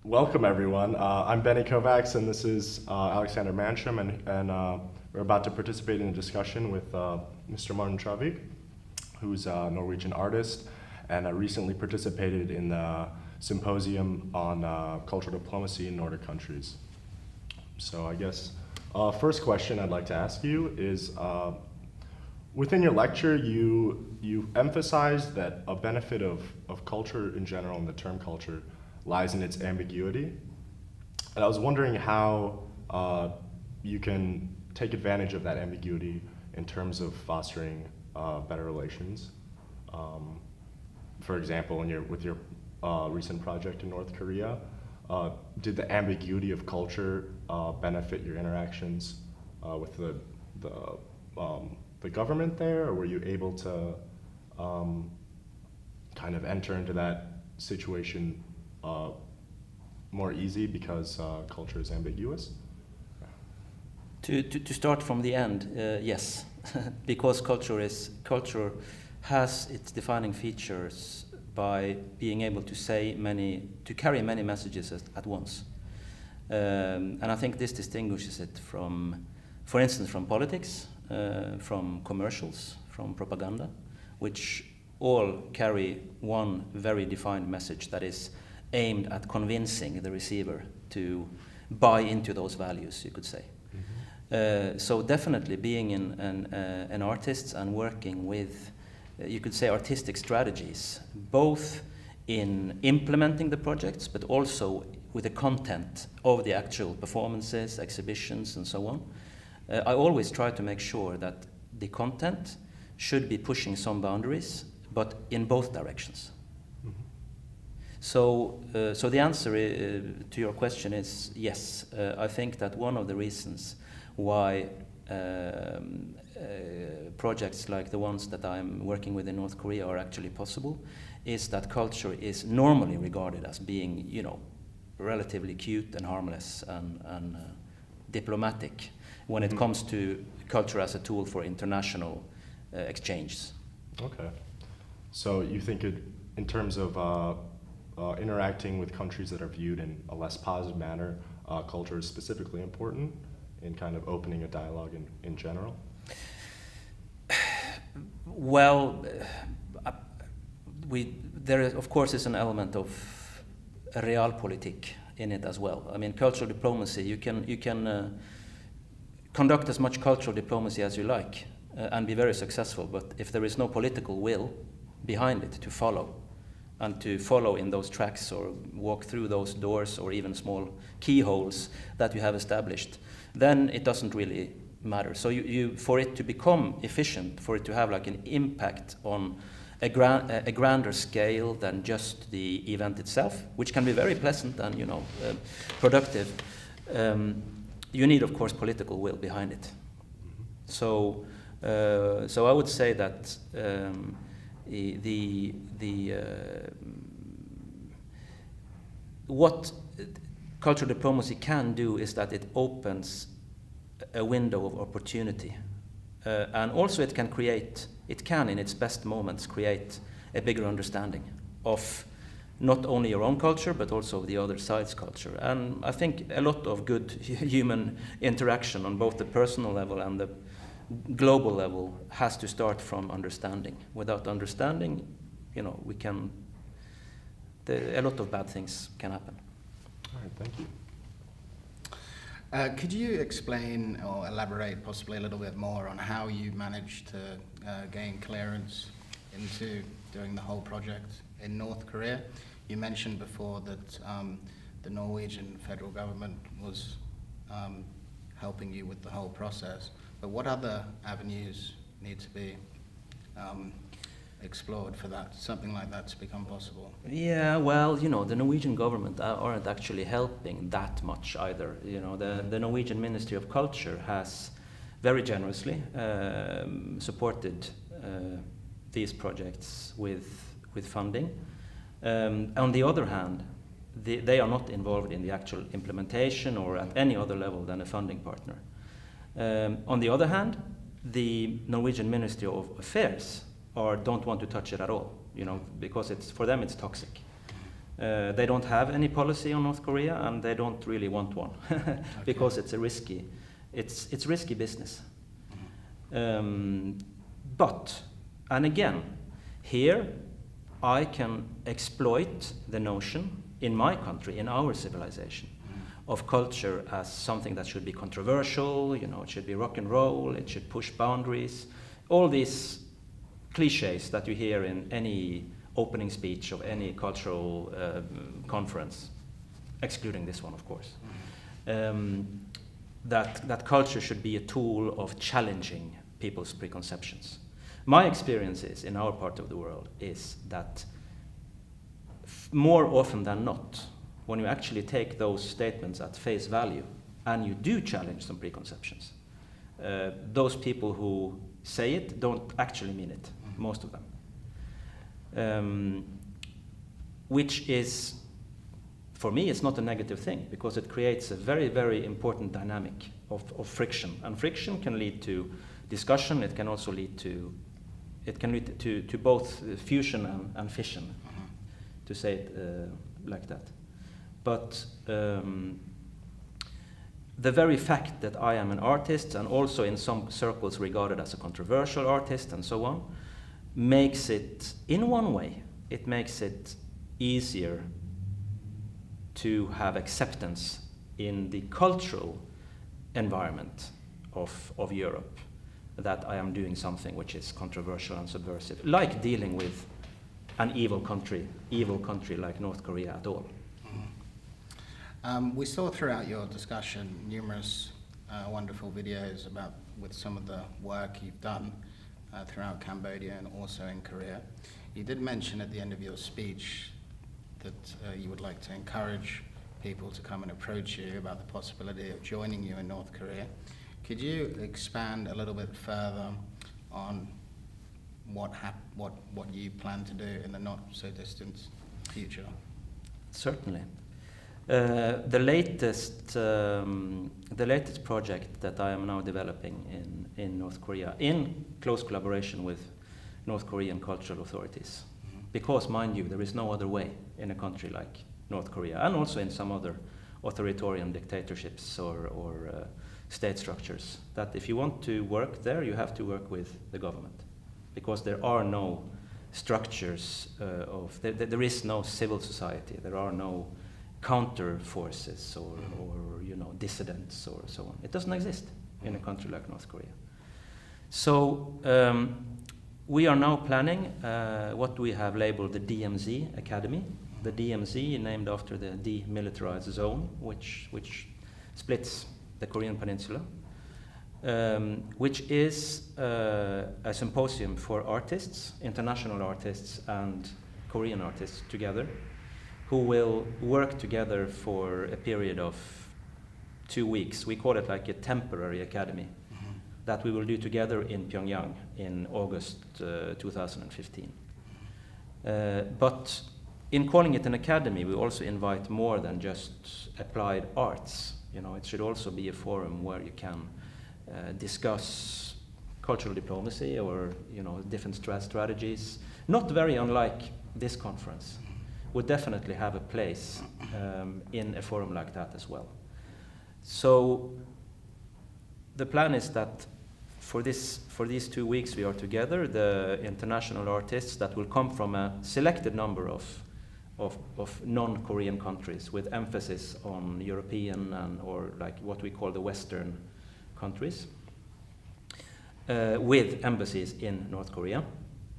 Welcome, everyone. I'm Benny Kovacs, and this is Alexander Mansham, and we're about to participate in a discussion with Mr. Morten Traavik, who's a Norwegian artist, and recently participated in the Symposium on cultural diplomacy in Nordic countries. So I guess first question I'd like to ask you is, within your lecture, you emphasized that a benefit of culture in general, and the term culture, lies in its ambiguity. And I was wondering how you can take advantage of that ambiguity in terms of fostering better relations. For example, with your recent project in North Korea, did the ambiguity of culture benefit your interactions with the government there, or were you able to kind of enter into that situation more easy because culture is ambiguous? To start from the end, yes, because culture has its defining features by being able to carry many messages at once, and I think this distinguishes it from, for instance, from politics, from commercials, from propaganda, which all carry one very defined message that is aimed at convincing the receiver to buy into those values, you could say. Mm-hmm. So definitely being an artist and working with, you could say, artistic strategies, both in implementing the projects, but also with the content of the actual performances, exhibitions, and so on. I always try to make sure that the content should be pushing some boundaries, but in both directions. So the answer to your question is yes. I think that one of the reasons why projects like the ones that I'm working with in North Korea are actually possible is that culture is normally regarded as being, relatively cute and harmless and diplomatic when it comes to culture as a tool for international exchanges. Okay. So you think in terms of interacting with countries that are viewed in a less positive manner, culture is specifically important in kind of opening a dialogue in general? Well, there is, of course, is an element of realpolitik in it as well. I mean, cultural diplomacy, you can conduct as much cultural diplomacy as you like and be very successful, but if there is no political will behind it to follow, and to follow in those tracks or walk through those doors or even small keyholes that you have established, then it doesn't really matter. So for it to become efficient, for it to have like an impact on a grander scale than just the event itself, which can be very pleasant and productive, you need, of course, political will behind it. So I would say that what cultural diplomacy can do is that it opens a window of opportunity, and also it can in its best moments create a bigger understanding of not only your own culture but also of the other side's culture. And I think a lot of good human interaction on both the personal level and the global level has to start from understanding. Without understanding, a lot of bad things can happen. All right, thank you. Could you explain or elaborate possibly a little bit more on how you managed to gain clearance into doing the whole project in North Korea? You mentioned before that the Norwegian federal government was helping you with the whole process. But what other avenues need to be explored for something like that to become possible? Yeah, well, the Norwegian government aren't actually helping that much either. The Norwegian Ministry of Culture has very generously supported these projects with funding. On the other hand, they are not involved in the actual implementation or at any other level than a funding partner. On the other hand, the Norwegian Ministry of Affairs don't want to touch it at all, because for them it's toxic. They don't have any policy on North Korea, and they don't really want one because it's risky business. But, and again, here I can exploit the notion in my country, in our civilization, of culture as something that should be controversial, you know, it should be rock and roll, it should push boundaries, all these cliches that you hear in any opening speech of any cultural conference, excluding this one, of course. That culture should be a tool of challenging people's preconceptions. My experiences in our part of the world is that more often than not, when you actually take those statements at face value and you do challenge some preconceptions, those people who say it don't actually mean it, most of them. Which is, for me, it's not a negative thing, because it creates a very, very important dynamic of friction. And friction can lead to discussion, it can also lead to, to both fusion and fission, to say it like that. But the very fact that I am an artist, and also in some circles regarded as a controversial artist and so on, makes it, in one way, it makes it easier to have acceptance in the cultural environment of Europe, that I am doing something which is controversial and subversive, like dealing with an evil country like North Korea at all. We saw throughout your discussion numerous wonderful videos with some of the work you've done throughout Cambodia and also in Korea. You did mention at the end of your speech that you would like to encourage people to come and approach you about the possibility of joining you in North Korea. Could you expand a little bit further on what you plan to do in the not so distant future? Certainly. The latest project that I am now developing in North Korea, in close collaboration with North Korean cultural authorities, because, mind you, there is no other way in a country like North Korea, and also in some other authoritarian dictatorships or state structures, that if you want to work there, you have to work with the government, because there are no structures there is no civil society, there are no counter forces or dissidents or so on. It doesn't exist in a country like North Korea. So we are now planning what we have labeled the DMZ Academy. The DMZ, named after the demilitarized zone, which splits the Korean peninsula, which is a symposium for artists, international artists and Korean artists together, who will work together for a period of 2 weeks. We call it like a temporary academy that we will do together in Pyongyang in August 2015. But in calling it an academy, we also invite more than just applied arts. You know, it should also be a forum where you can discuss cultural diplomacy or different strategies. Not very unlike this conference. Would definitely have a place in a forum like that as well. So the plan is that for these 2 weeks we are together, the international artists that will come from a selected number of non-Korean countries, with emphasis on European or like what we call the Western countries, with embassies in North Korea,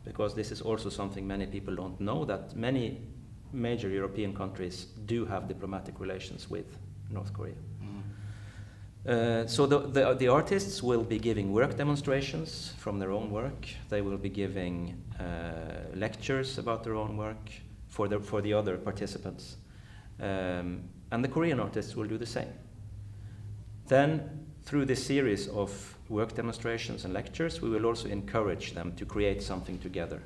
because this is also something many people don't know, that many major European countries do have diplomatic relations with North Korea. So the artists will be giving work demonstrations from their own work. They will be giving lectures about their own work for the other participants. And the Korean artists will do the same. Then, through this series of work demonstrations and lectures, we will also encourage them to create something together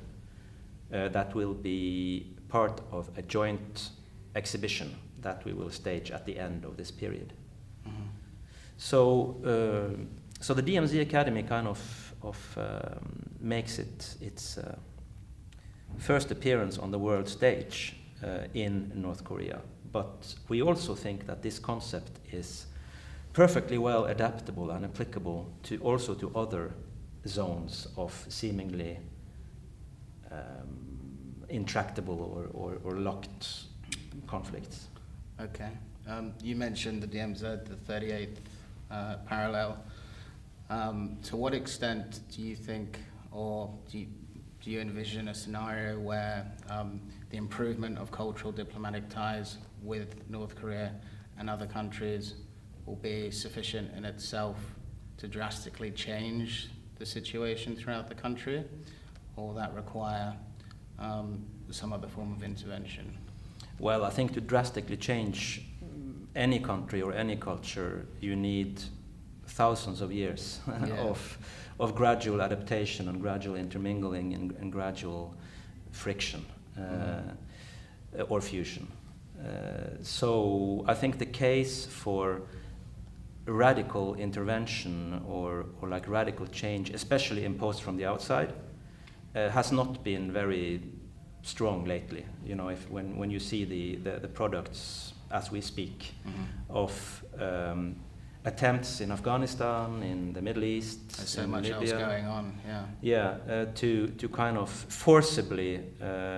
that will be part of a joint exhibition that we will stage at the end of this period. So the DMZ Academy kind of makes it its first appearance on the world stage in North Korea. But we also think that this concept is perfectly well adaptable and applicable to also to other zones of seemingly intractable or locked conflicts. Okay. You mentioned the DMZ, the 38th parallel. To what extent do you think, or do you envision a scenario where the improvement of cultural diplomatic ties with North Korea and other countries will be sufficient in itself to drastically change the situation throughout the country, or will that require some other form of intervention? Well, I think to drastically change any country or any culture, you need thousands of years of gradual adaptation and gradual intermingling and gradual friction or fusion. So I think the case for radical intervention or like radical change, especially imposed from the outside, has not been very strong lately. You know, when you see the products as we speak of attempts in Afghanistan, in the Middle East, There's so in much Libya, else going on, to kind of forcibly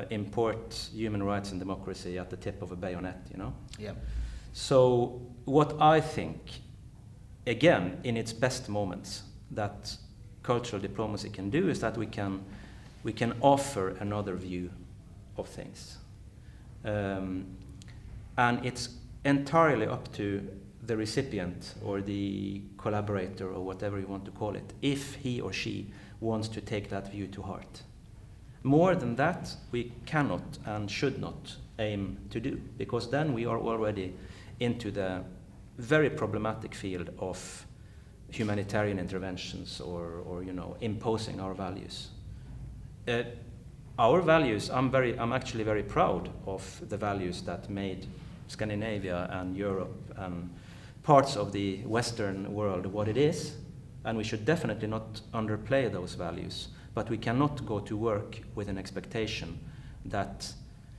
import human rights and democracy at the tip of a bayonet, you know? Yeah. So what I think, again, in its best moments, that cultural diplomacy can do is that we can offer another view of things. And it's entirely up to the recipient or the collaborator or whatever you want to call it, if he or she wants to take that view to heart. More than that, we cannot and should not aim to do, because then we are already into the very problematic field of humanitarian interventions or you know, imposing our values. Our values, I'm actually very proud of the values that made Scandinavia and Europe and parts of the Western world what it is, and we should definitely not underplay those values, but we cannot go to work with an expectation that,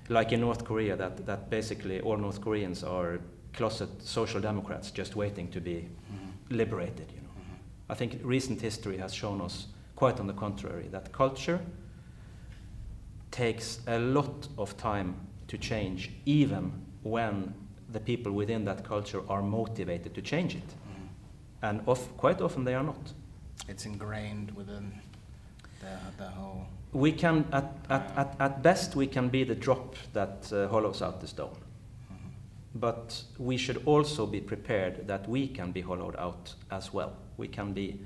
like in North Korea, that basically all North Koreans are closet social democrats just waiting to be liberated. You know, I think recent history has shown us quite on the contrary, that culture takes a lot of time to change, even when the people within that culture are motivated to change it. And quite often they are not. It's ingrained within the whole... We can, at best, we can be the drop that hollows out the stone. But we should also be prepared that we can be hollowed out as well. We can be,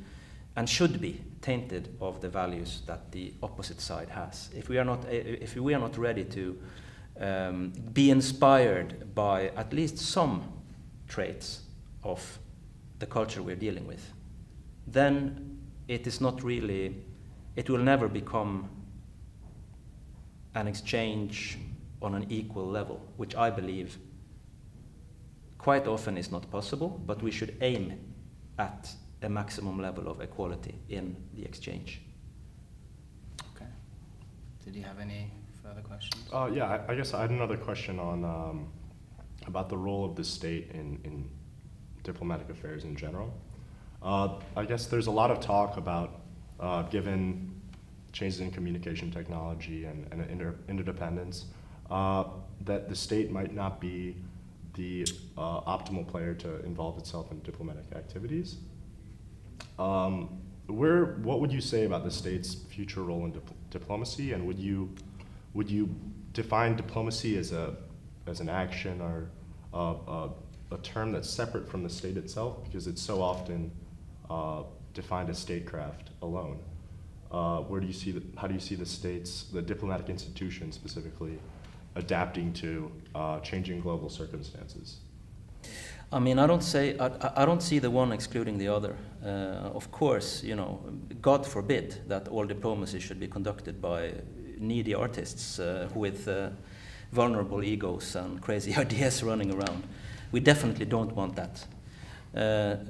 and should be, tainted of the values that the opposite side has. If we are not ready to be inspired by at least some traits of the culture we're dealing with, then it is not really, it will never become an exchange on an equal level, which I believe quite often is not possible, but we should aim at a maximum level of equality in the exchange. Okay. Did you have any further questions? Yeah, I guess I had another question on about the role of the state in diplomatic affairs in general. I guess there's a lot of talk about, given changes in communication technology and interdependence, that the state might not be the optimal player to involve itself in diplomatic activities. What would you say about the state's future role in diplomacy, and would you define diplomacy as an action or a term that's separate from the state itself, because it's so often defined as statecraft alone? How do you see the diplomatic institutions specifically adapting to changing global circumstances? I mean, I don't see the one excluding the other. Of course, you know, God forbid that all diplomacy should be conducted by needy artists with vulnerable egos and crazy ideas running around. We definitely don't want that.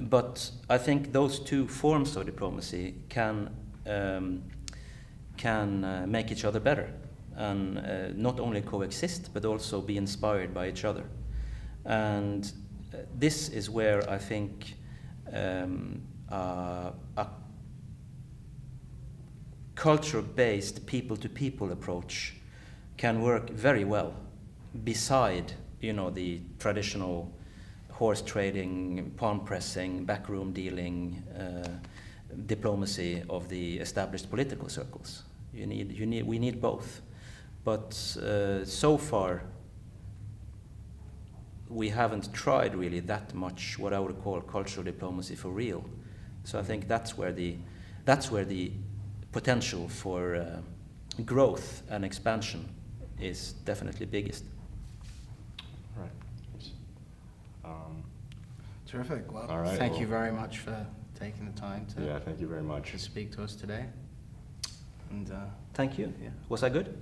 But I think those two forms of diplomacy can make each other better. and not only coexist but also be inspired by each other. And this is where I think a culture-based people-to-people approach can work very well beside, you know, the traditional horse trading, palm pressing, backroom dealing, diplomacy of the established political circles. We need both. But so far, we haven't tried really that much what I would call cultural diplomacy for real. So I think that's where the potential for growth and expansion is definitely biggest. Right. Terrific. Well, all right, thank you very much for taking the time yeah, thank you very much. to speak to us today. And Thank you. yeah. Was I good?